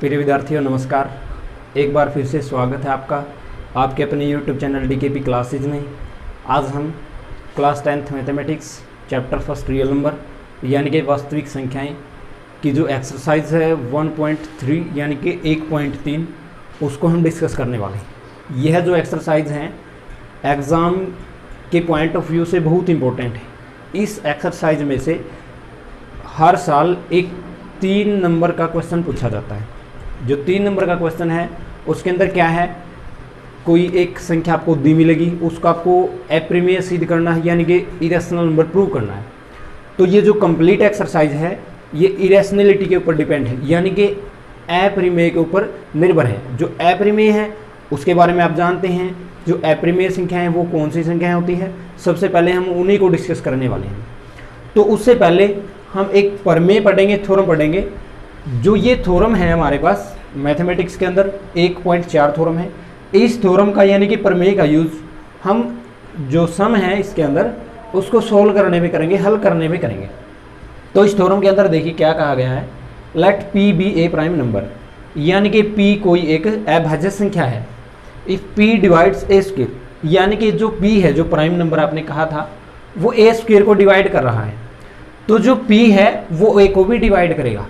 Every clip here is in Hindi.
प्रिय विद्यार्थियों नमस्कार। एक बार फिर से स्वागत है आपका आपके अपने YouTube चैनल DKP क्लासेज में। आज हम class 10th mathematics chapter first real number यानी कि वास्तविक संख्याएं की जो एक्सरसाइज है 1.3 यानी कि 1.3 उसको हम डिस्कस करने वाले हैं। यह जो एक्सरसाइज हैं एग्ज़ाम के पॉइंट ऑफ व्यू से बहुत इंपॉर्टेंट है। इस एक्सरसाइज में से हर साल एक 3 नंबर का क्वेश्चन पूछा जाता है। जो 3 नंबर का क्वेश्चन है उसके अंदर क्या है, कोई एक संख्या आपको दी मिलेगी, उसको आपको अप्रिमेय सिद्ध करना है यानी कि इरेशनल नंबर प्रूव करना है। तो ये जो कंप्लीट एक्सरसाइज है ये इरेशनलिटी के ऊपर डिपेंड है यानी कि अप्रिमेय के ऊपर निर्भर है। जो अप्रिमेय है उसके बारे में आप जानते हैं। जो अप्रिमेय संख्याएं वो कौन सी संख्याएं होती है, सबसे पहले हम उन्हीं को डिस्कस करने वाले हैं। तो उससे पहले हम एक प्रमेय पढ़ेंगे, थ्योरम पढ़ेंगे। जो ये थ्योरम है हमारे पास मैथमेटिक्स के अंदर 1.4 थ्योरम है। इस थ्योरम का यानी कि प्रमेय का यूज़ हम जो सम है इसके अंदर उसको सोल्व करने में करेंगे, हल करने में करेंगे। तो इस थ्योरम के अंदर देखिए क्या कहा गया है, लेट P बी ए प्राइम नंबर यानी कि P कोई एक अभाज्य संख्या है। If P divides A square यानी कि जो P है, जो प्राइम नंबर आपने कहा था, वो ए स्क्वायर को डिवाइड कर रहा है। तो जो P है वो ए को भी डिवाइड करेगा।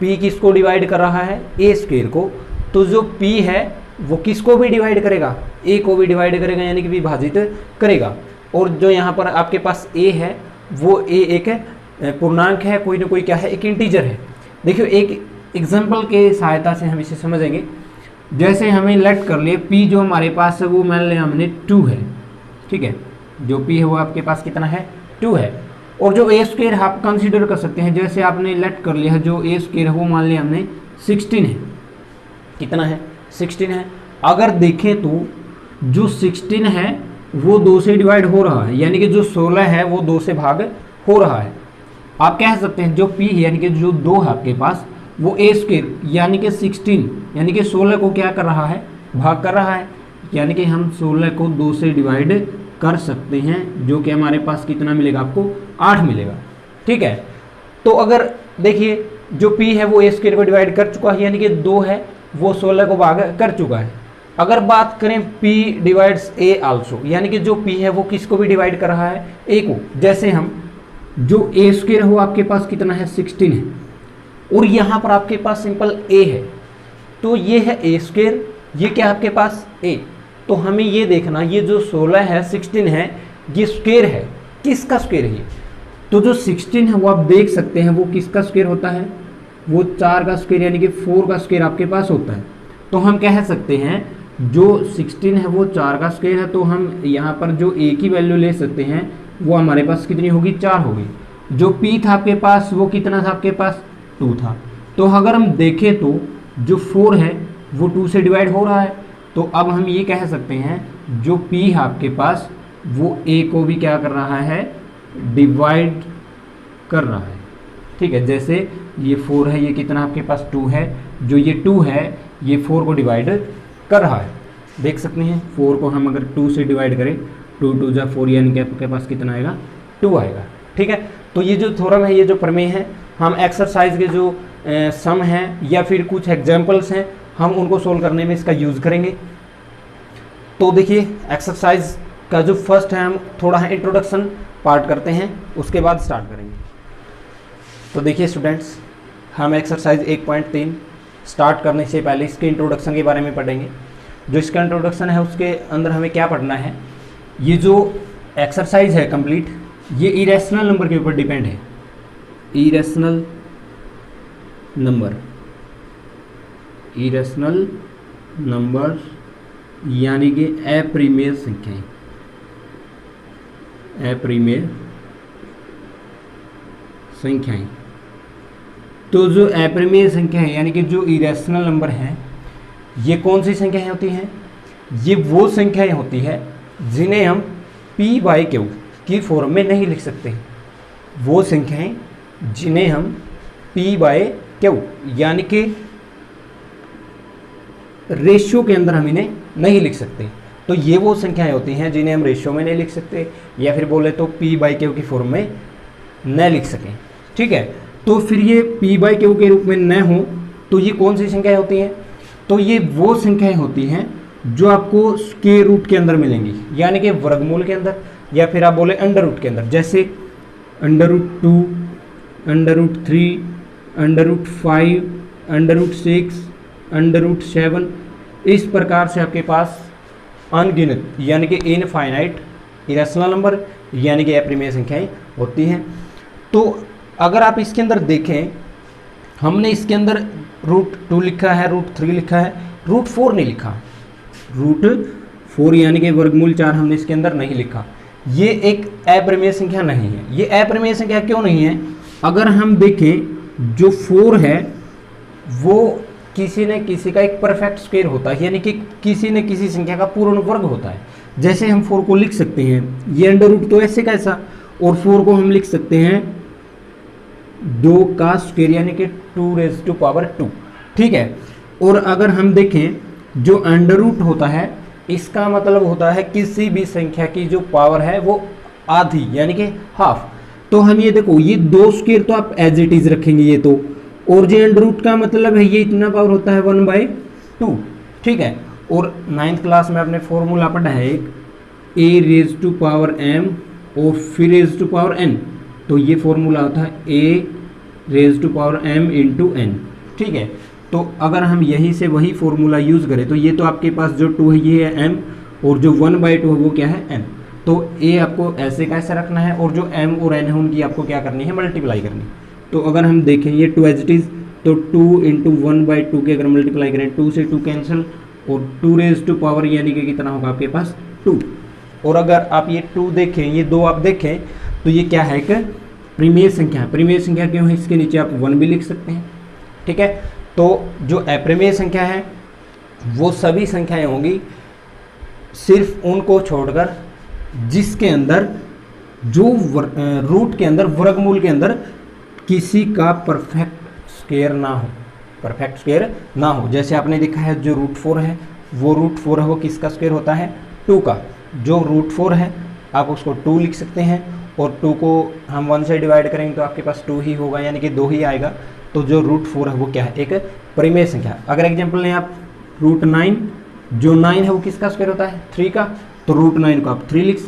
P किसको डिवाइड कर रहा है, ए स्क्वायर को। तो जो P है वो किसको भी डिवाइड करेगा, ए को भी डिवाइड करेगा यानी कि विभाजित करेगा। और जो यहाँ पर आपके पास ए है वो ए एक पूर्णांक है, कोई ना कोई क्या है, एक इंटीजर है। देखियो एक एग्जाम्पल के सहायता से हम इसे समझेंगे। जैसे हमें लेट कर लिए P जो हमारे पास है वो मान लिया हमने 2 है, ठीक है। जो P है वो आपके पास कितना है, 2 है। और जो ए स्क्वायर आप कंसीडर कर सकते हैं, जैसे आपने लेट कर लिया है जो ए स्क्वायर है वो मान लिया हमने 16 है। कितना है, 16 है। अगर देखें तो जो 16 है वो 2 से डिवाइड हो रहा है यानी कि जो 16 है वो 2 से भाग हो रहा है। आप कह सकते हैं जो P है यानी कि जो 2 है आपके पास वो ए स्क्वायर यानी कि 16 यानी कि 16 को क्या कर रहा है, भाग कर रहा है। यानी कि हम 16 को 2 से डिवाइड कर सकते हैं, जो कि हमारे पास कितना मिलेगा, आपको 8 मिलेगा, ठीक है। तो अगर देखिए जो P है वो ए स्क्वायर को डिवाइड कर चुका है यानी कि 2 है वो 16 को भाग कर चुका है। अगर बात करें P डिवाइड्स ए आल्सो यानी कि जो P है वो किसको भी डिवाइड कर रहा है, ए को। जैसे हम जो ए स्क्वायर हो आपके पास कितना है, 16 है, और यहाँ पर आपके पास सिंपल ए है। तो ये है ए स्क्वायर, ये क्या आपके पास ए। तो हमें ये देखना, ये जो 16 है 16 है ये स्क्वायर है, किसका स्क्वायर है। तो जो 16 है वो आप देख सकते हैं वो किसका स्क्वायर होता है, वो 4 का स्क्वायर यानी कि 4 का स्क्वायर आपके पास होता है। तो हम कह सकते हैं जो 16 है वो 4 का स्क्वायर है। तो हम यहाँ पर जो ए की वैल्यू ले सकते हैं वो हमारे पास कितनी होगी, 4 होगी। जो P था आपके पास वो कितना था आपके पास, 2 था। तो अगर हम देखें तो जो 4 है वो 2 से डिवाइड हो रहा है। तो अब हम ये कह सकते हैं जो P है आपके पास वो A को भी क्या कर रहा है, डिवाइड कर रहा है, ठीक है। जैसे ये 4 है, ये कितना आपके पास 2 है, जो ये 2 है ये 4 को डिवाइड कर रहा है। देख सकते हैं 4 को हम अगर 2 से डिवाइड करें, 2 2 जा 4 यानी कि आपके पास कितना आएगा, 2 आएगा, ठीक है। तो ये जो थ्योरम है, ये जो प्रमेय है, हम एक्सरसाइज के जो सम हैं या फिर कुछ एग्जाम्पल्स हैं हम उनको सोल्व करने में इसका यूज़ करेंगे। तो देखिए एक्सरसाइज का जो फर्स्ट है हम थोड़ा है इंट्रोडक्शन पार्ट करते हैं, उसके बाद स्टार्ट करेंगे। तो देखिए स्टूडेंट्स, हम एक्सरसाइज 1.3 स्टार्ट करने से पहले इसके इंट्रोडक्शन के बारे में पढ़ेंगे। जो इसका इंट्रोडक्शन है उसके अंदर हमें क्या पढ़ना है, ये जो एक्सरसाइज है कंप्लीट, ये इरेशनल नंबर के ऊपर डिपेंड है। इरेशनल नंबर यानी कि अप्रिमेय संख्याएं, अप्रिमेय संख्याएं। तो जो अप्रिमेय संख्या है यानी कि जो इरेशनल नंबर हैं, ये कौन सी संख्याएं होती हैं, ये वो संख्याएं होती है जिन्हें हम P/Q की फॉर्म में नहीं लिख सकते। वो संख्याएं जिन्हें हम P/Q यानी कि रेशियो के अंदर हम इन्हें नहीं लिख सकते। तो ये वो संख्याएं होती हैं जिन्हें हम रेशियो में नहीं लिख सकते या फिर बोले तो P/Q की फॉर्म में न लिख सकें, ठीक है। तो फिर ये P/Q के रूप में न हो तो ये कौन सी संख्याएं होती हैं? तो ये वो संख्याएं होती हैं जो आपको स्क्वायर रूट के अंदर मिलेंगी, यानी कि वर्गमूल के अंदर, या फिर आप बोले अंडर रूट के अंदर, जैसे √2, √3, √5, √6, √7। इस प्रकार से आपके पास अनगिनत यानी कि इनफाइनाइट इरेशनल नंबर यानी कि अपरिमेय संख्याएं होती हैं। तो अगर आप इसके अंदर देखें, हमने इसके अंदर √2 लिखा है, √3 लिखा है, √4 नहीं लिखा। √4 यानी कि वर्गमूल 4 हमने इसके अंदर नहीं लिखा। ये एक अपरिमेय संख्या नहीं है। ये अपरिमेय संख्या क्यों नहीं है? अगर हम देखें जो 4 है वो किसी न किसी का एक परफेक्ट स्क्वायर होता है, यानी कि किसी न किसी संख्या का पूर्ण वर्ग होता है। जैसे हम 4 को लिख सकते हैं, ये √ तो ऐसे कैसा, और 4 को हम लिख सकते हैं 2 का स्क्वायर यानी कि 2⁻²। ठीक है। और अगर हम देखें जो √ होता है, इसका मतलब होता है किसी भी संख्या की जो पावर है वो आधी यानी कि हाफ। तो हम ये देखो, ये 2 स्क्वायर तो आप एज इट इज रखेंगे ये तो, और जो √ का मतलब है ये इतना पावर होता है 1/2। ठीक है। और 9th क्लास में आपने फॉर्मूला पढ़ा है एक, a⁻m और फिर a⁻n। तो ये फॉर्मूला होता है a⁻m × n। ठीक है। तो अगर हम यहीं से वही फॉर्मूला यूज़ करें तो ये तो आपके पास जो 2 है ये है m, और जो 1/2 है वो क्या है n। तो a आपको ऐसे कैसे रखना है, और जो m और n है उनकी आपको क्या करनी है, मल्टीप्लाई करनी। तो अगर हम देखें ये 2 एज इट इज, तो 2 × 1/2 के अगर मल्टीप्लाई करें, 2 से 2 कैंसिल, और 2⁻, यानी कि कितना होगा आपके पास 2। और अगर आप ये 2 देखें, ये 2 आप देखें, तो ये क्या है, एक परिमेय संख्या है। परिमेय संख्या क्यों है, इसके नीचे आप 1 भी लिख सकते हैं। ठीक है। तो जो अपरिमेय संख्या है वो सभी संख्याएं होंगी सिर्फ उनको छोड़कर जिसके अंदर जो रूट के अंदर, वर्गमूल के अंदर किसी का परफेक्ट स्क्वायर ना हो, परफेक्ट स्क्वायर ना हो। जैसे आपने देखा है जो √4 है वो √4 है, वो किसका स्क्वायर होता है, 2 का। जो √4 है आप उसको 2 लिख सकते हैं, और 2 को हम 1 से डिवाइड करेंगे तो आपके पास 2 ही होगा, यानी कि 2 ही आएगा। तो जो √4 है वो क्या है, एक परिमेय संख्या। अगर एग्जाम्पल लें आप √9, जो 9 है वो किसका स्क्वायर होता है, 3 का। तो √9 को आप 3 लिख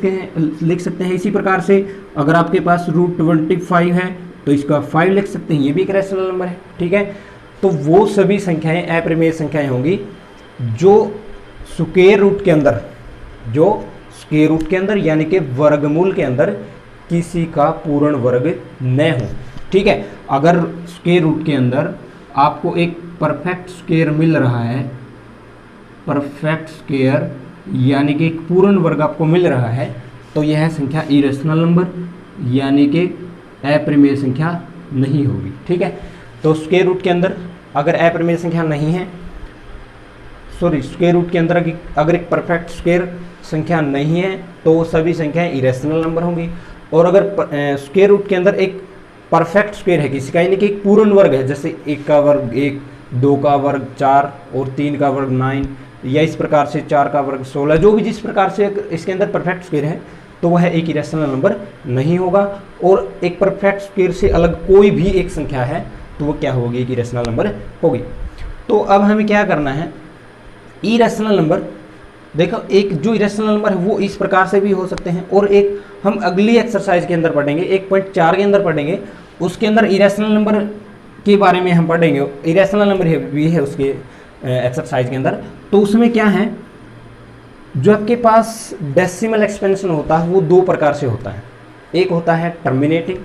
सकते हैं। इसी प्रकार से अगर आपके पास √25 है तो इसका 5 लिख सकते हैं, ये भी एक रैशनल नंबर है। ठीक है। तो वो सभी संख्याएं अपरिमेय संख्याएं होंगी जो स्क्वायर रूट के अंदर, जो स्क्वायर रूट के अंदर यानी कि वर्गमूल के अंदर किसी का पूर्ण वर्ग न हो। ठीक है। अगर स्क्वायर रूट के अंदर आपको एक परफेक्ट स्क्वायर मिल रहा है, परफेक्ट स्क्वायर यानी कि एक पूर्ण वर्ग आपको मिल रहा है, तो यह संख्या इरेशनल नंबर यानी कि अपरिमेय संख्या नहीं होगी। ठीक है। तो स्क्वायर रूट के अंदर अगर अपरिमेय संख्या नहीं है, स्क्वायर रूट के अंदर अगर एक परफेक्ट स्क्वायर संख्या नहीं है तो वो सभी संख्याएं इरेशनल नंबर होंगी। और अगर स्क्वायर रूट के अंदर एक परफेक्ट स्क्वायर है किसी का, यानी कि एक पूर्ण वर्ग है, जैसे 1 का वर्ग 1, 2 का वर्ग 4 और 3 का वर्ग 9, या इस प्रकार से 4 का वर्ग 16, जो भी जिस प्रकार से इसके अंदर परफेक्ट स्क्वायर है, तो वह एक इरेशनल नंबर नहीं होगा। और एक परफेक्ट स्क्वायर से अलग कोई भी एक संख्या है तो वो क्या होगी, एक इरेशनल नंबर होगी। तो अब हमें क्या करना है, इरेशनल नंबर देखो, एक जो इरेशनल नंबर है वो इस प्रकार से भी हो सकते हैं, और एक हम अगली एक्सरसाइज के अंदर पढ़ेंगे, 1.4 के अंदर पढ़ेंगे, उसके अंदर इरेशनल नंबर के बारे में हम पढ़ेंगे। इरेशनल नंबर भी है उसके एक्सरसाइज के अंदर। तो उसमें क्या है, जो आपके पास डेसिमल एक्सपेंशन होता है वो 2 प्रकार से होता है। एक होता है टर्मिनेटिंग,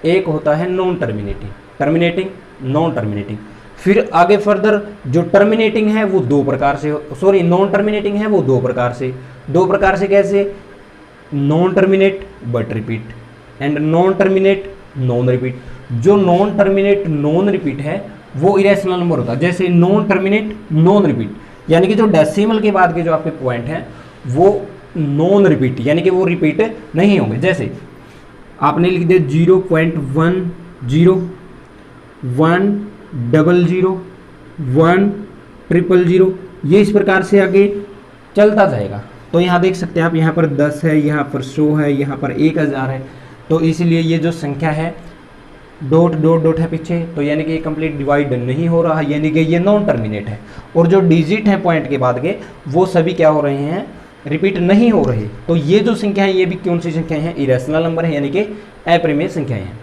एक होता है non terminating. Terminating, non terminating. फिर आगे फर्दर जो टर्मिनेटिंग है वो 2 प्रकार से, नॉन टर्मिनेटिंग है वो 2 प्रकार से। 2 प्रकार से कैसे, non terminate but repeat and non terminate non repeat. जो नॉन टर्मिनेट नॉन रिपीट है वो इरेशनल नंबर होता है। जैसे नॉन टर्मिनेट नॉन रिपीट, यानी कि जो डेसिमल के बाद के जो आपके पॉइंट हैं वो नॉन रिपीट, यानी कि वो रिपीट नहीं होंगे। जैसे आपने लिख दिया 0.10, 100, 100, ये इस प्रकार से आगे चलता जाएगा। तो यहाँ देख सकते हैं आप, यहाँ पर 10 है, यहाँ पर 100 है, यहाँ पर 1000 है। तो इसलिए ये जो संख्या है डॉट डॉट डॉट है पीछे, तो यानी कि ये कंप्लीट डिवाइड नहीं हो रहा, यानी कि ये नॉन टर्मिनेट है। और जो डिजिट है पॉइंट के बाद के, वो सभी क्या हो रहे हैं, रिपीट नहीं हो रहे। तो ये जो संख्या है ये भी कौन सी संख्या है, इरेशनल नंबर है, यानी कि अप्रमेय संख्याएं हैं।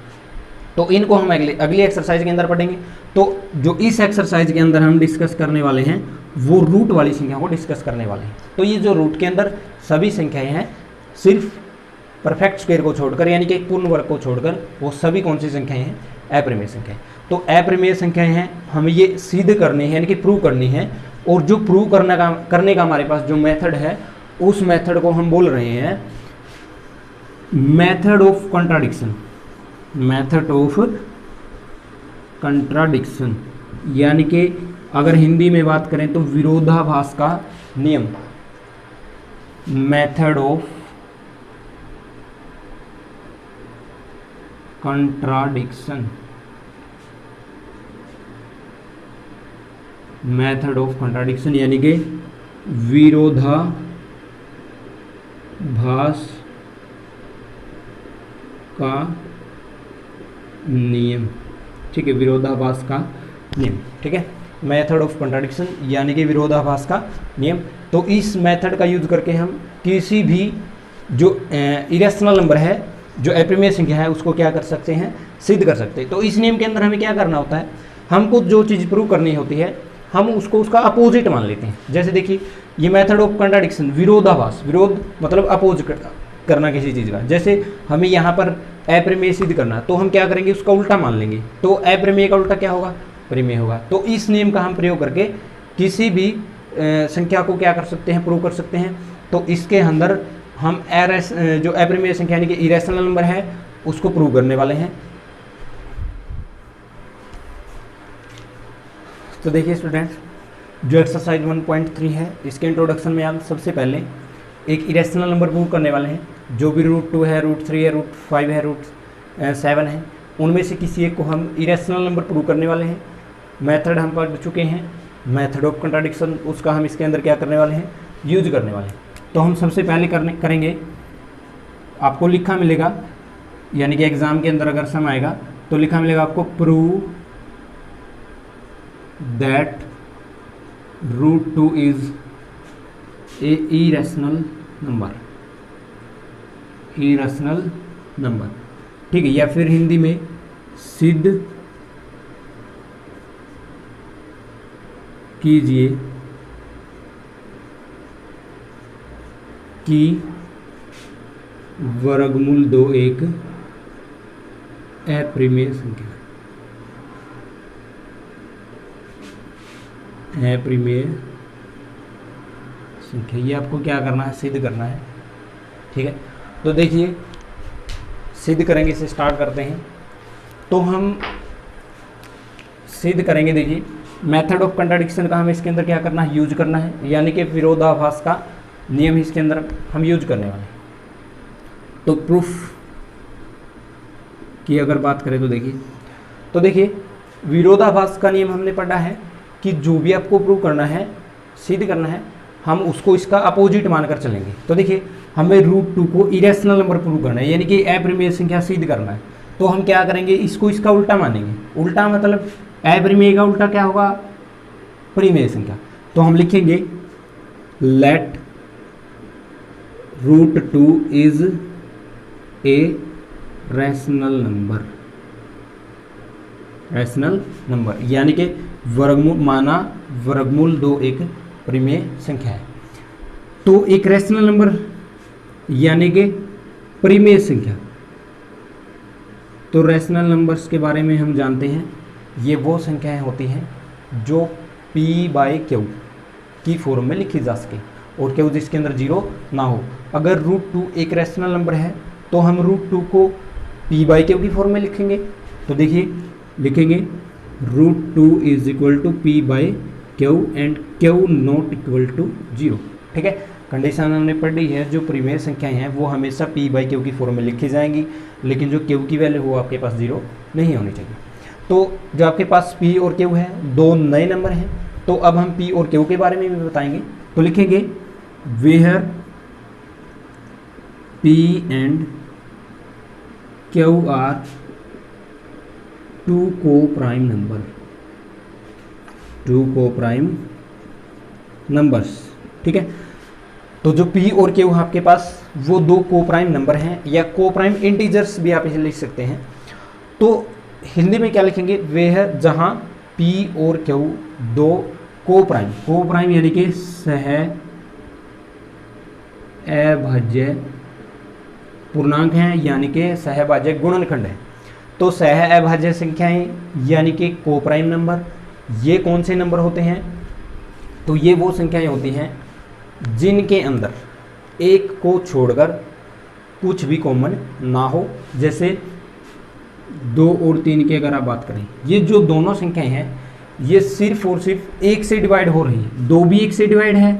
तो इनको हम अगली एक्सरसाइज के अंदर पढ़ेंगे। तो जो इस एक्सरसाइज के अंदर हम डिस्कस करने वाले हैं वो रूट वाली संख्या को डिस्कस करने वाले हैं। तो ये जो रूट के अंदर सभी संख्याएं हैं, सिर्फ परफेक्ट स्क्वायर को छोड़कर, यानी कि एक पूर्ण वर्ग को छोड़कर, वो सभी कौन सी संख्याएं हैं, अप्रमेय संख्याएं। तो अप्रमेय संख्याएं हैं, हमें ये सिद्ध करनी है, यानी कि प्रूव करनी है। और जो प्रूव करने का हमारे पास जो मेथड है, उस मेथड को हम बोल रहे हैं method of contradiction. Method of contradiction, यानी कि अगर हिंदी में बात करें तो विरोधाभास का नियम। Method of contradiction, method of contradiction, यानी कि विरोधाभास का नियम। ठीक है, विरोधाभास का नियम। ठीक है, मेथड ऑफ कंट्राडिक्शन यानी कि विरोधाभास का नियम। तो इस मेथड का यूज करके हम किसी भी जो इरेशनल नंबर है, जो अप्रमेय संख्या है, उसको क्या कर सकते हैं, सिद्ध कर सकते हैं। तो इस नियम के अंदर हमें क्या करना होता है, हमको जो चीज़ प्रूव करनी होती है, हम उसको उसका अपोजिट मान लेते हैं। जैसे देखिए, ये मेथड ऑफ कंट्राडिक्शन, विरोधाभास, विरोध मतलब अपोज करना किसी चीज़ का। जैसे हमें यहाँ पर अप्रमेय सिद्ध करना, तो हम क्या करेंगे, उसका उल्टा मान लेंगे। तो अप्रमेय का उल्टा क्या होगा, प्रमेय होगा। तो इस नियम का हम प्रयोग करके किसी भी संख्या को क्या कर सकते हैं, प्रूव कर सकते हैं। तो इसके अंदर हम जो अप्रमेय संख्या यानी कि इरेशनल नंबर है, उसको प्रूव करने वाले हैं। तो देखिए स्टूडेंट्स, जो एक्सरसाइज 1.3 है, इसके इंट्रोडक्शन में हम सबसे पहले एक इरेशनल नंबर प्रूव करने वाले हैं। जो भी √2 है, √3 है, √5 है, √7 है, उनमें से किसी एक को हम इरेशनल नंबर प्रूव करने वाले हैं। मेथड हम पढ़ चुके हैं, मेथड ऑफ कंट्राडिक्शन, उसका हम इसके अंदर क्या करने वाले हैं, यूज करने वाले हैं। तो हम सबसे पहले करेंगे, आपको लिखा मिलेगा, यानी कि एग्जाम के अंदर अगर सम आएगा तो लिखा मिलेगा आपको, prove that √2 is A irrational number, irrational number. ठीक है, या फिर हिंदी में सिद्ध कीजिए कि वर्गमूल 2 एक अप्रमेय संख्या, अप्रमेय संख्या। ये आपको क्या करना है, सिद्ध करना है। ठीक है, तो देखिए सिद्ध करेंगे, इसे स्टार्ट करते हैं। तो हम सिद्ध करेंगे, देखिए मेथड ऑफ कंट्राडिक्शन का हमें इसके अंदर क्या करना है, यूज करना है, यानी कि विरोधाभास का नियम इसके अंदर हम यूज करने वाले हैं। तो प्रूफ की अगर बात करें तो देखिए विरोधाभास का नियम हमने पढ़ा है कि जो भी आपको प्रूव करना है, सिद्ध करना है, हम उसको इसका अपोजिट मानकर चलेंगे। तो देखिए हमें √2 को इरेशनल नंबर प्रूव करना है, यानी कि अप्रमेय संख्या सिद्ध करना है। तो हम क्या करेंगे, इसको इसका उल्टा मानेंगे। उल्टा मतलब अप्रमेय का उल्टा क्या होगा, परिमेय संख्या। तो हम लिखेंगे let √2 is a rational number, rational number यानी कि वर्गमूल 2 एक परिमेय संख्या है। तो एक रैशनल नंबर यानी कि परिमेय संख्या। तो रैशनल नंबर्स के बारे में हम जानते हैं, ये वो संख्याएं होती हैं जो p/q की फॉर्म में लिखी जा सके और q जिसके अंदर 0 ना हो। अगर √2 एक रैशनल नंबर है तो हम √2 को p/q की फॉर्म में लिखेंगे। तो देखिए लिखेंगे √2 is equal to p/q and q not equal to 0। ठीक है, कंडीशन हमने पढ़ी है, जो परिमेय संख्याएं हैं वो हमेशा p/q की फॉर्म में लिखी जाएंगी, लेकिन जो q की वैल्यू वो आपके पास 0 नहीं होनी चाहिए। तो जो आपके पास p और q है, दो नए नंबर हैं। तो अब हम p और q के बारे में भी बताएंगे। तो लिखेंगे where p and q are two coprime number, two coprime numbers, ठीक है। तो जो p और q आपके पास वो दो कोप्राइम नंबर हैं, या कोप्राइम इंटीजर्स भी आप इसे लिख सकते हैं। तो हिंदी में क्या लिखेंगे, वे है जहां p और q दो कोप्राइम, कोप्राइम यानी कि सह अभाज्य पूर्णांक हैं, यानी कि सहभाज्य गुणनखंड है। तो सह अभाज्य संख्याएं यानी कि कोप्राइम नंबर, ये कौन से नंबर होते हैं, तो ये वो संख्याएं होती हैं जिनके अंदर एक को छोड़कर कुछ भी कॉमन ना हो। जैसे 2 और 3 की अगर आप बात करें, ये जो दोनों संख्याएं हैं ये सिर्फ और सिर्फ 1 से डिवाइड हो रही है, 2 भी 1 से डिवाइड है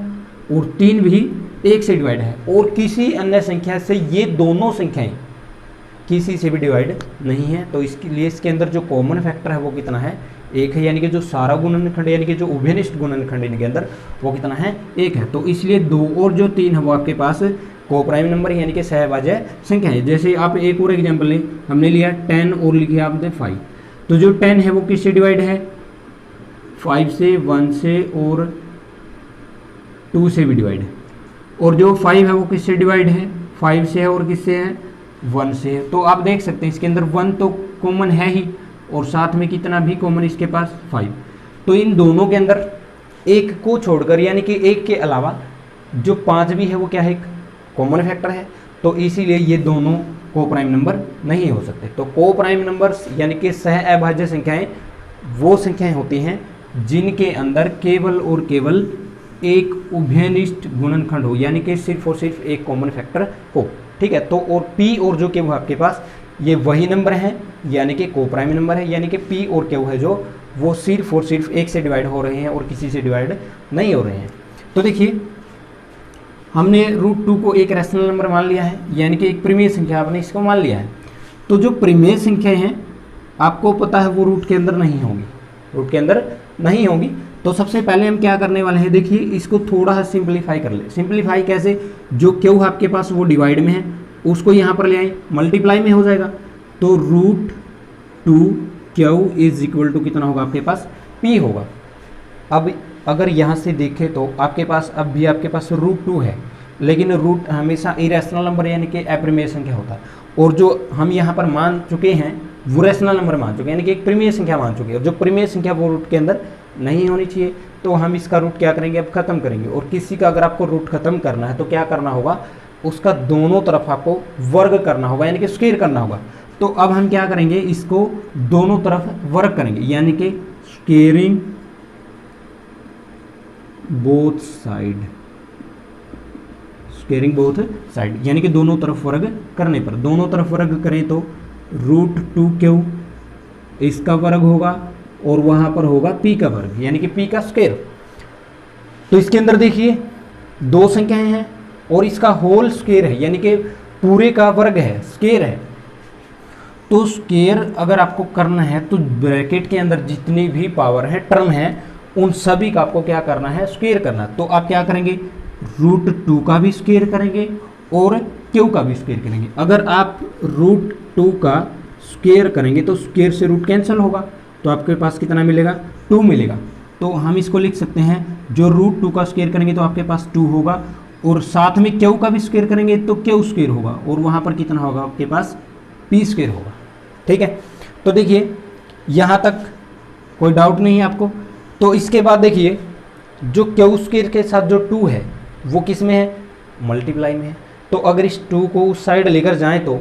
और 3 भी 1 से डिवाइड है, और किसी अन्य संख्या से ये दोनों संख्याएं किसी से भी डिवाइड नहीं है। तो इसके लिए इसके अंदर जो कॉमन फैक्टर है वो कितना है, 1 है, यानी कि जो सारा गुणनखंड यानी कि जो उभयनिष्ठ गुणनखंड इनके अंदर वो कितना है, 1 है। तो इसलिए 2 और जो 3 है वो आपके पास कोप्राइम नंबर यानी कि सहभाज्य संख्या है। जैसे आप एक और एग्जाम्पल लें, हमने लिया 10 और लिखिए आपने 5, तो जो 10 है वो किससे डिवाइड है, 5 से, 1 से और 2 से भी डिवाइड है। और जो 5 है वो किससे डिवाइड है, 5 से है और किससे है, 1 से है। तो आप देख सकते हैं इसके अंदर 1 तो कॉमन है ही, और साथ में कितना भी कॉमन इसके पास, 5। तो इन दोनों के अंदर एक को छोड़कर यानी कि एक के अलावा जो 5 भी है वो क्या है, एक कॉमन फैक्टर है। तो इसीलिए ये दोनों कोप्राइम नंबर नहीं हो सकते। तो कोप्राइम नंबर्स यानी कि सह अभाज्य संख्याएं वो संख्याएं होती हैं जिनके अंदर केवल और केवल एक उभयनिष्ठ गुणनखंड हो, यानी कि सिर्फ और सिर्फ एक कॉमन फैक्टर हो, ठीक है। तो और p और जो q आपके पास ये वही नंबर हैं, यानी कि कोप्राइम नंबर है, यानी कि p और q है जो वो सिर्फ और सिर्फ 1 से डिवाइड हो रहे हैं और किसी से डिवाइड नहीं हो रहे हैं। तो देखिए हमने √2 को एक रैशनल नंबर मान लिया है, यानी कि एक परिमेय संख्या आपने इसको मान लिया है। तो जो परिमेय संख्याएं हैं आपको पता है वो रूट के अंदर नहीं होंगी, रूट के अंदर नहीं होंगी। तो सबसे पहले हम क्या करने वाले हैं, देखिए इसको थोड़ा सा सिंप्लीफाई कर ले। सिंप्लीफाई कैसे, जो क्यू आपके पास वो डिवाइड में है उसको यहाँ पर ले आए, मल्टीप्लाई में हो जाएगा। तो √2 क्यू इज इक्वल टू कितना होगा आपके पास, p होगा। अब अगर यहाँ से देखें तो आपके पास अब भी आपके पास √2 है, लेकिन रूट हमेशा इरेशनल नंबर यानी कि अप्रिमेय संख्या होता है, और जो हम यहाँ पर मान चुके हैं वो रैशनल नंबर मान चुके हैं, यानी कि एक परिमेय संख्या मान चुके हैं। जो परिमेय संख्या वो रूट के अंदर नहीं होनी चाहिए। तो हम इसका रूट क्या करेंगे, अब खत्म करेंगे। और किसी का अगर आपको रूट खत्म करना है तो क्या करना होगा, उसका दोनों तरफ आपको वर्ग करना होगा, यानी कि स्क्वायर करना होगा। तो अब हम क्या करेंगे, इसको दोनों तरफ वर्ग करेंगे, यानी कि squaring both side, squaring both side यानी कि दोनों तरफ वर्ग करने पर, दोनों तरफ वर्ग करें तो √2q इसका वर्ग होगा और वहां पर होगा p का वर्ग, यानी कि p का स्क्वायर। तो इसके अंदर देखिए दो संख्याएं हैं और इसका होल स्क्वायर है, यानी कि पूरे का वर्ग है, स्क्वायर है। तो स्क्वायर अगर आपको करना है तो ब्रैकेट के अंदर जितनी भी पावर है, टर्म है, उन सभी का आपको क्या करना है, स्क्वायर करना। तो आप क्या करेंगे, √2 का भी स्क्वायर करेंगे और q का भी स्क्वायर करेंगे। अगर आप √2 का स्क्वायर करेंगे तो स्क्वायर से रूट कैंसिल होगा, तो आपके पास कितना मिलेगा, 2 मिलेगा। तो हम इसको लिख सकते हैं, जो √2 का स्क्वायर करेंगे तो आपके पास 2 होगा, और साथ में q का भी स्क्वायर करेंगे तो q स्क्वायर होगा, और वहाँ पर कितना होगा आपके पास, p स्क्वायर होगा, ठीक है। तो देखिए यहाँ तक कोई डाउट नहीं है आपको। तो इसके बाद देखिए जो q स्क्वायर के साथ जो 2 है वो किस में है, मल्टीप्लाई में है। तो अगर इस 2 को उस साइड लेकर जाएं तो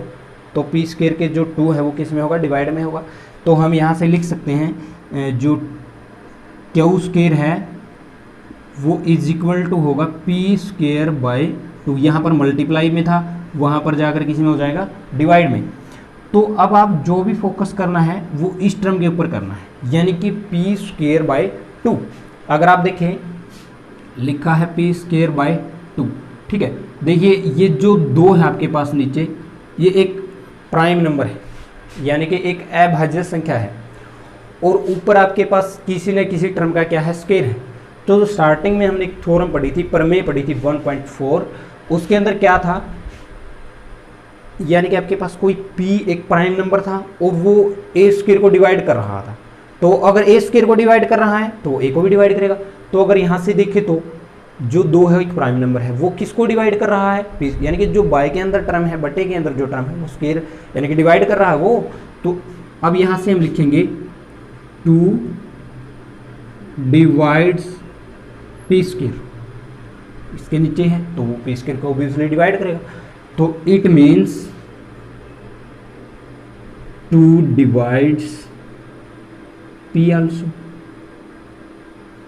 p स्क्वायर के जो 2 है वो किस में होगा, डिवाइड में होगा। तो हम यहाँ से लिख सकते हैं जो q स्क्वायर है वो इज इक्वल टू होगा p स्क्वायर बाय 2, यहाँ पर मल्टीप्लाई में था, वहाँ पर जाकर किसी में हो जाएगा, डिवाइड में। तो अब आप जो भी फोकस करना है वो इस टर्म के ऊपर करना है, यानी कि p स्क्वायर बाय 2। अगर आप देखें लिखा है p स्क्वायर बाय 2, ठीक है। देखिए ये जो 2 है आपके पास नीचे, ये एक प्राइम नंबर है, यानी कि एक अभाज्य संख्या है, और ऊपर आपके पास किसी न किसी टर्म का क्या है, स्क्वायर है। तो स्टार्टिंग में हमने एक थ्योरम पढ़ी थी, प्रमेय पढ़ी थी 1.4, उसके अंदर क्या था, यानी कि आपके पास कोई p एक प्राइम नंबर था और वो a स्क्वायर को डिवाइड कर रहा था, तो अगर a स्क्वायर को डिवाइड कर रहा है तो a को भी डिवाइड करेगा। तो अगर यहाँ से देखें तो जो 2 है एक प्राइम नंबर है, वो किसको डिवाइड कर रहा है, p, यानी कि जो y के अंदर टर्म है, बटे के अंदर जो टर्म है वो स्क्वायर यानी कि डिवाइड कर रहा है वो। तो अब यहाँ से हम लिखेंगे 2 डिवाइड्स p स्क्वायर, इसके नीचे है तो वो p स्क्वायर को ऑब्वियसली डिवाइड करेगा। तो it means 2 divides p also.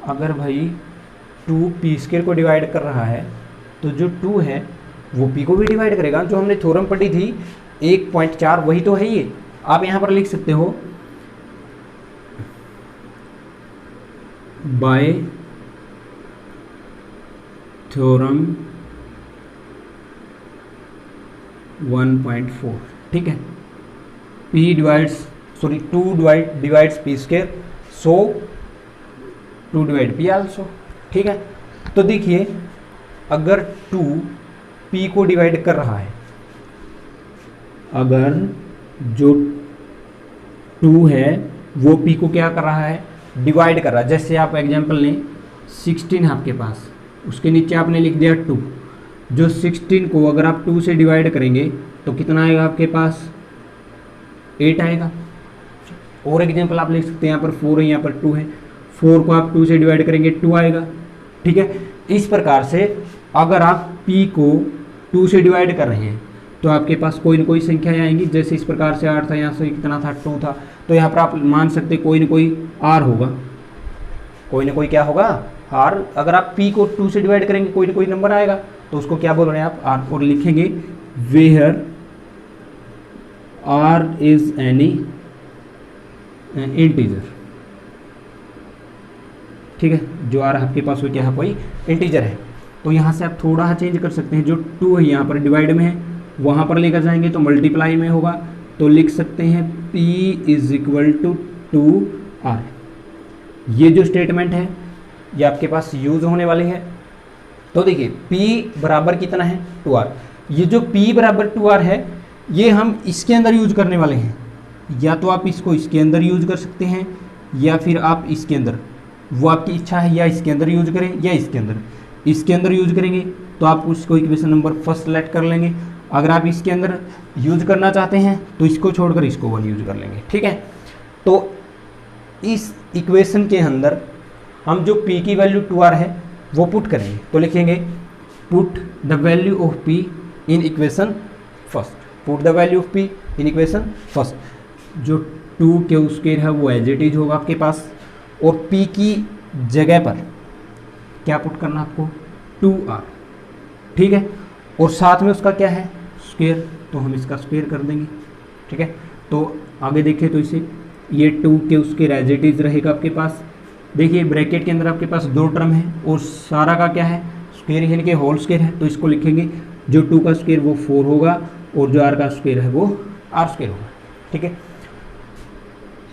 अगर भाई 2 p स्क्वायर को डिवाइड कर रहा है तो जो 2 है वो p को भी डिवाइड करेगा। जो हमने थ्योरम पढ़ी थी 1.4 वही तो है ये। आप यहाँ पर लिख सकते हो बाय थ्योरम 1.4, ठीक है। p divides 2 divides p square, so 2 divide p also, ठीक है। तो देखिए अगर 2 p को डिवाइड कर रहा है, अगर जो 2 है वो p को क्या कर रहा है, डिवाइड कर रहा है। जैसे आप एग्जांपल लें 16 है आपके पास, उसके नीचे आपने लिख दिया 2। जो 16 को अगर आप 2 से डिवाइड करेंगे तो कितना आएगा आपके पास, 8 आएगा। और एग्जांपल आप लिख सकते हैं, यहाँ पर 4 है, यहाँ पर 2 है, 4 को आप 2 से डिवाइड करेंगे 2 आएगा, ठीक है। इस प्रकार से अगर आप p को 2 से डिवाइड कर रहे हैं तो आपके पास कोई ना कोई संख्या आएंगी। जैसे इस प्रकार से 8 था, यहाँ से कितना था 2 था, तो यहाँ पर आप मान सकते कोई ना कोई r होगा, कोई ना कोई क्या होगा r। अगर आप p को 2 से डिवाइड करेंगे कोई ना कोई नंबर आएगा, तो उसको क्या बोल रहे हैं आप r, और लिखेंगे where r is any integer, ठीक है। जो r आपके पास वो क्या है, कोई इंटीजर है। तो यहाँ से आप थोड़ा सा चेंज कर सकते हैं, जो 2 है यहाँ पर डिवाइड में है, वहाँ पर लेकर जाएंगे तो मल्टीप्लाई में होगा, तो लिख सकते हैं p is equal to 2r। ये जो स्टेटमेंट है ये आपके पास यूज होने वाली है। तो देखिए p बराबर कितना है, 2r। ये जो p बराबर 2r है ये हम इसके अंदर यूज करने वाले हैं, या तो आप इसको इसके अंदर यूज कर सकते हैं या फिर आप इसके अंदर, वो आपकी इच्छा है, या इसके अंदर यूज करें या इसके अंदर। इसके अंदर यूज करेंगे तो आप उसको इक्वेशन नंबर फर्स्ट सेलेक्ट कर लेंगे। अगर आप इसके अंदर यूज करना चाहते हैं तो इसको छोड़कर इसको 1 यूज कर लेंगे, ठीक है। तो इस इक्वेशन के अंदर हम जो p की वैल्यू 2r है वो पुट करेंगे, तो लिखेंगे put the value of p in equation first, put the value of p in equation first. जो 2 के स्क्वायर है वो एज इट इज होगा आपके पास, और p की जगह पर क्या पुट करना आपको, 2r, ठीक है। और साथ में उसका क्या है, स्क्वायर, तो हम इसका स्क्वायर कर देंगे, ठीक है। तो आगे देखें तो इसे ये 2 के स्क्वायर एज इट इज रहेगा आपके पास। देखिए ब्रैकेट के अंदर आपके पास 2 टर्म है और सारा का क्या है, स्क्वायर, यानी कि होल स्क्वायर है। तो इसको लिखेंगे जो 2 का स्क्वायर वो 4 होगा और जो r का स्क्वायर है वो r स्क्वायर होगा, ठीक है।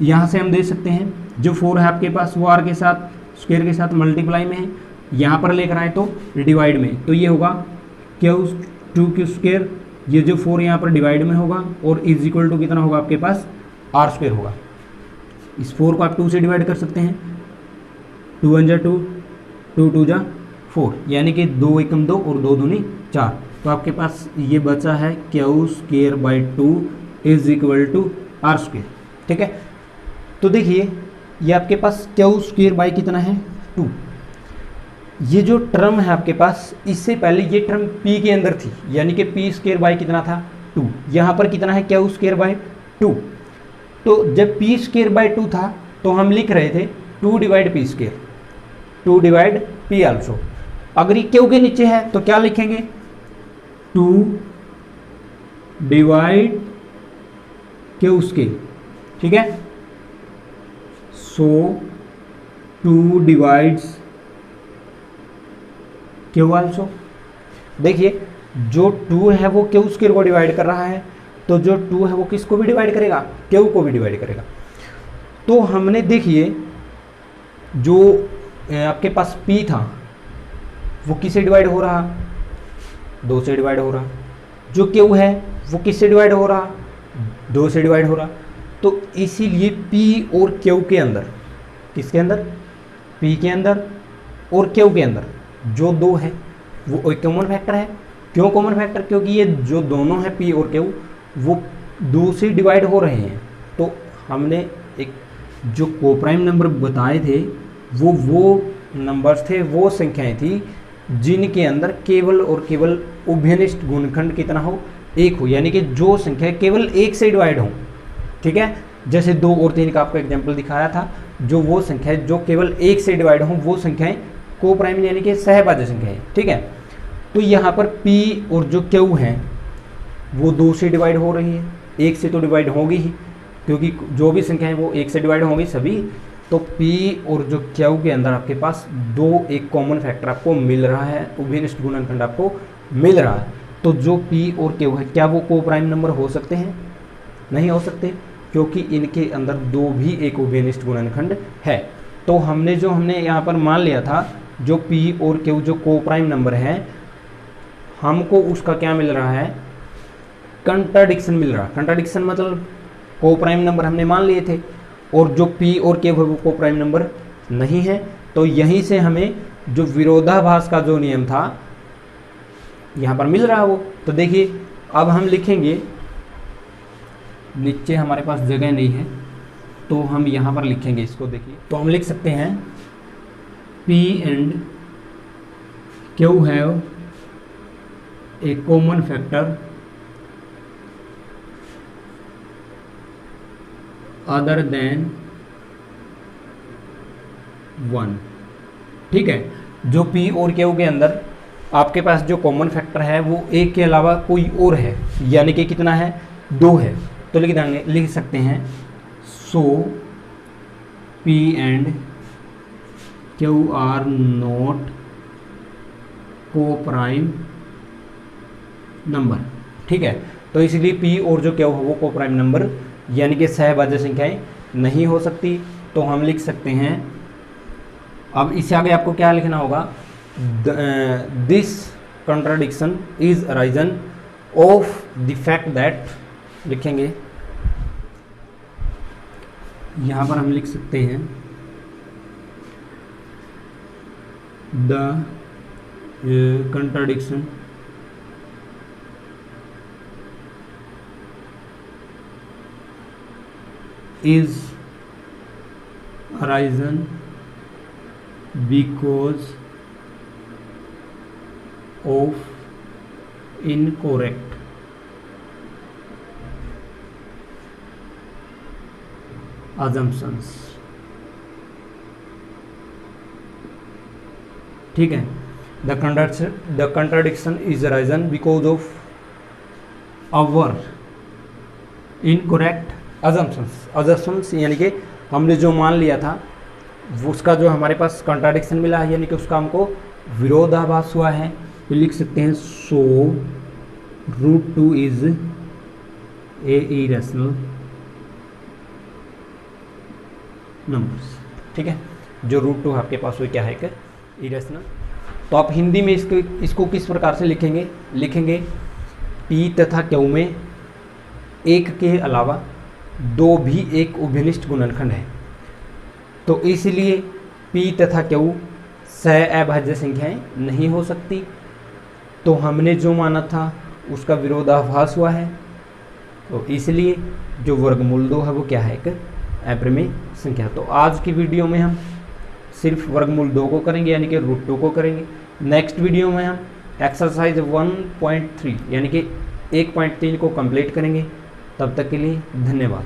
यहाँ से हम देख सकते हैं जो 4 है आपके पास वो r के साथ स्क्वायर के साथ मल्टीप्लाई में है, यहाँ पर लेकर आए तो डिवाइड में, तो ये होगा क्या 2 के स्क्वायर, ये जो 4 यहाँ पर डिवाइड में होगा, और इज इक्वल टू कितना होगा आपके पास, r स्क्वायर होगा। इस 4 को आप 2 से डिवाइड कर सकते हैं, 2 1 जा 2, 2 2 जा 4, यानी कि 2 1 2 और 2 दूनी 4। तो आपके पास ये बचा है q square by 2 is equal to r square, ठीक है। तो देखिए ये आपके पास क्यू स्क्वायर बाई कितना है, 2। ये जो टर्म है आपके पास, इससे पहले ये टर्म p के अंदर थी, यानी कि p स्क्वायर बाई कितना था, 2। यहाँ पर कितना है, क्यू स्क्वायर बाई 2। तो जब p स्क्वायर बाई 2 था तो हम लिख रहे थे 2 divide p square, 2 divide p also. अगर ये क्यू के नीचे है तो क्या लिखेंगे, 2 डिवाइड क्यू स्क्वायर, ठीक है। सो 2 डिवाइड्स क्यू आल्सो। देखिए जो 2 है वो क्यू स्क्वायर को डिवाइड कर रहा है, तो जो 2 है वो किसको भी डिवाइड करेगा, क्यू को भी डिवाइड करेगा। तो हमने देखिए जो आपके पास p था वो किससे डिवाइड हो रहा, 2 से डिवाइड हो रहा। जो क्यू है वो किससे डिवाइड हो रहा, 2 से डिवाइड हो रहा। तो इसीलिए P और Q के अंदर, किसके अंदर, P के अंदर और Q के अंदर जो 2 है वो एक कॉमन फैक्टर है। क्यों कॉमन फैक्टर, क्योंकि ये जो दोनों है P और Q वो 2 से डिवाइड हो रहे हैं। तो हमने एक जो कोप्राइम नंबर बताए थे वो नंबर्स थे, वो संख्याएं थी जिनके अंदर केवल और केवल उभयनिष्ठ गुणनखंड कितना हो, 1 हो, यानी कि जो संख्या केवल 1 से डिवाइड हो। ठीक है, जैसे 2 और 3 का आपको एग्जाम्पल दिखाया था, जो वो संख्या जो केवल 1 से डिवाइड हो वो संख्याएं कोप्राइम यानी कि सहभाज्य संख्याएं। ठीक है, तो यहाँ पर P और जो Q है वो 2 से डिवाइड हो रही है, 1 से तो डिवाइड होगी ही, क्योंकि जो भी संख्याएं वो 1 से डिवाइड होंगी सभी। तो P और जो Q के अंदर आपके पास 2 एक कॉमन फैक्टर आपको मिल रहा है, उभयनिष्ठ गुणनखंड आपको मिल रहा है। तो जो P और Q है क्या वो कोप्राइम नंबर हो सकते हैं, नहीं हो सकते, क्योंकि इनके अंदर 2 भी एक उभयनिष्ठ गुणनखंड है। तो हमने यहाँ पर मान लिया था जो P और Q जो कोप्राइम नंबर है, हमको उसका क्या मिल रहा है, कंट्राडिक्शन मिल रहा है। कंट्राडिक्शन मतलब कोप्राइम नंबर हमने मान लिए थे और जो P और Q है वो कोप्राइम नंबर नहीं है। तो यहीं से हमें जो विरोधाभास का जो नियम था यहाँ पर मिल रहा है वो। तो देखिए अब हम लिखेंगे, नीचे हमारे पास जगह नहीं है तो हम यहाँ पर लिखेंगे इसको। देखिए तो हम लिख सकते हैं P and Q have a common factor other than 1। ठीक है, जो P और Q के अंदर आपके पास जो कॉमन फैक्टर है वो 1 के अलावा कोई और है, यानी कि कितना है, 2 है। तो लिख सकते हैं so P and Q are not coprime number. ठीक है, तो इसलिए P और जो Q है वो कोप्राइम नंबर यानी कि सहभाज्य संख्याएं नहीं हो सकती। तो हम लिख सकते हैं, अब इससे आगे आपको क्या लिखना होगा, this contradiction is arisen of the fact that, लिखेंगे यहाँ पर हम लिख सकते हैं the contradiction is arisen because of incorrect assumptions। ठीक है, the contradiction is arisen because of our incorrect assumptions यानी कि हमने जो मान लिया था वो उसका जो हमारे पास कंट्राडिक्शन मिला है, यानी कि उसका हमको विरोधाभास हुआ है। तो लिख सकते हैं सो √2 इज ए इरेशनल नंबर्स। ठीक है, जो √2 आपके पास वो क्या है, एक इरेशनल। तो आप हिंदी में इसको किस प्रकार से लिखेंगे P तथा Q में 1 के अलावा 2 भी एक उभयनिष्ठ गुणनखंड है। तो इसलिए P तथा Q सहअभाज्य संख्याएं नहीं हो सकती। तो हमने जो माना था उसका विरोधाभास हुआ है। तो इसलिए जो वर्गमूल 2 है वो क्या है, एक अप्रमेय संख्या। तो आज की वीडियो में हम सिर्फ वर्गमूल 2 को करेंगे, यानी कि √2 को करेंगे। नेक्स्ट वीडियो में हम एक्सरसाइज 1.3 यानी कि 1.3 को कंप्लीट करेंगे। तब तक के लिए धन्यवाद।